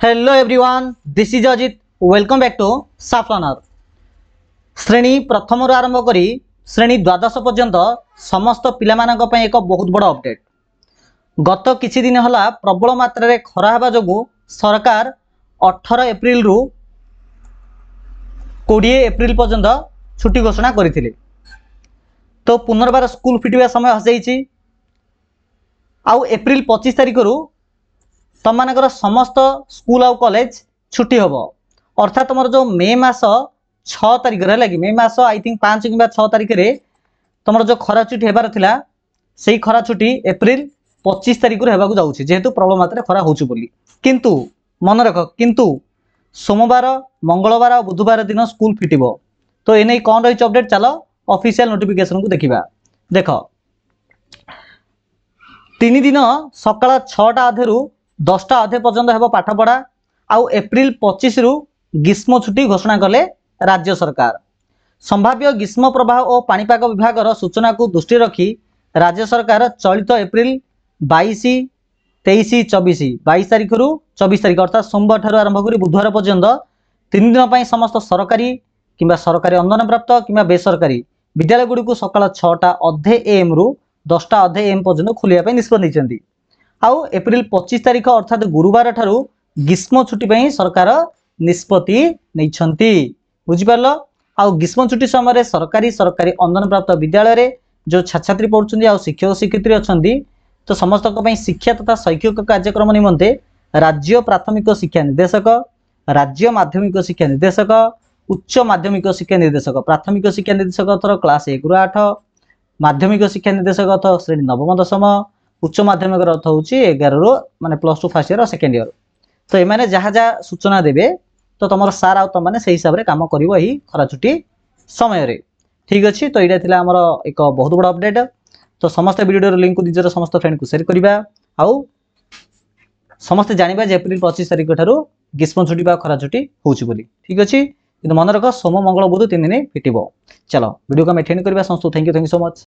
Hello everyone, this is Ajit. Welcome back to साफ्लानर। श्रेणी प्रथम आरंभ करी श्रेणी द्वादश पर्यंत समस्त पिलामानक पई एक बहुत बड़ अपडेट। गत किछि दिन हला प्रबल मात्रा रे खरा हेबा जोगु सरकार 18 एप्रिल रु 20 एप्रिल पर्यंत छुट्टी घोषणा करथिले। तो पुनर्बार स्कूल फिटिबा समय हसैछि। आउ एप्रिल 25 तारिख रु तुम मानकर समस्त स्कूल आउ कॉलेज छुट्टी हम। अर्थात तुम जो मे मास 6 तारिख है कि मे मास आई थिंक 5 कि 6 तारिख रे तुम जो खरा छुट्टी हेबार थिला सेही खरा छुट्टी एप्रिल 25 तारिख रे हेबाकु जाउछि, जेहेतु प्रबल मात्रा खरा होउछि बोली। किंतु मन रख, किंतु सोमवार, मंगलवार और बुधवार दिन स्कूल फिटिबो। तो एने कौन रही अपडेट, चलो ऑफिशियल नोटिफिकेशन को देखिबा। देख 3 दिन सकाळ 6टा अधेरु 10टा अधे पर्यंत हेबो पाठ पढ़ा। आउ एप्रिल 25 रु ग्रीष्म छुट्टी घोषणा कले राज्य सरकार। संभाव्य ग्रीष्म प्रवाह और पाणीपाग विभाग सूचना को दृष्टि रखी राज्य सरकार चलित एप्रिल 22, 23, 24 22 तारिख रु 24 तारिख अर्थात सोमवार ठार आरंभ कर बुधवार पर्यंत 3 दिन पर समस्त सरकारी किंबा सरकारी अनुदान प्राप्त किंबा बेसरकारी विद्यालय गुड़ी को सकाळ 6टा अधे एम रु 10टा अधे एम पर्यंत खोलिया निष्पत्ति नेइछन्ती। आउ एप्रिल 25 तारिख अर्थात गुरुवार ठारू ग्रीष्म छुट्टी पर सरकार निष्पत्ति नेइछन्ती। बुझी पारल। आउ ग्रीष्म छुट्टी समय सरकारी सरकारी अनुदान प्राप्त विद्यालय रे जो छात्र छात्री पढ़ुछन्ती आउ शिक्षक शिक्षयित्री अछन्ती, तो समस्त शिक्षा तथा शैक्षिक कार्यक्रम निमंते राज्य प्राथमिक शिक्षा निर्देशक, राज्य माध्यमिक शिक्षा निर्देशक, उच्च माध्यमिक शिक्षा निर्देशक, प्राथमिक शिक्षा निर्देशक अथवा क्लास 1 रु 8, माध्यमिक शिक्षा निर्देशक अथवा श्रेणी नवम दशम, उच्च माध्यमिक अर्थ हूँ 11 रु माने +2 फर्स्ट ईयर और सेकेंड ईयर। तो ये जहाँ जहाँ सूचना देवे तो तुम सार आ तुम से हिसाब से कम कर खरा छुट्टी समय रे। ठीक अच्छे। तो यहाँ थी आमर एक बहुत बड़ा अपडेट। तो समस्त वीडियो लिंक को निजर समस्त फ्रेंड को शेयर करवा। आउ समस्ते जाना एप्रिल 25 तारिख ठारू ग्रीष्म छुट्टी खरा छुट्टी होची। ठीक अच्छे। कि मन रख सोम मंगल बुध 3 दिन फिटिब। चलो वीडियो को एंड करवा। समस्त थैंक यू सो मच।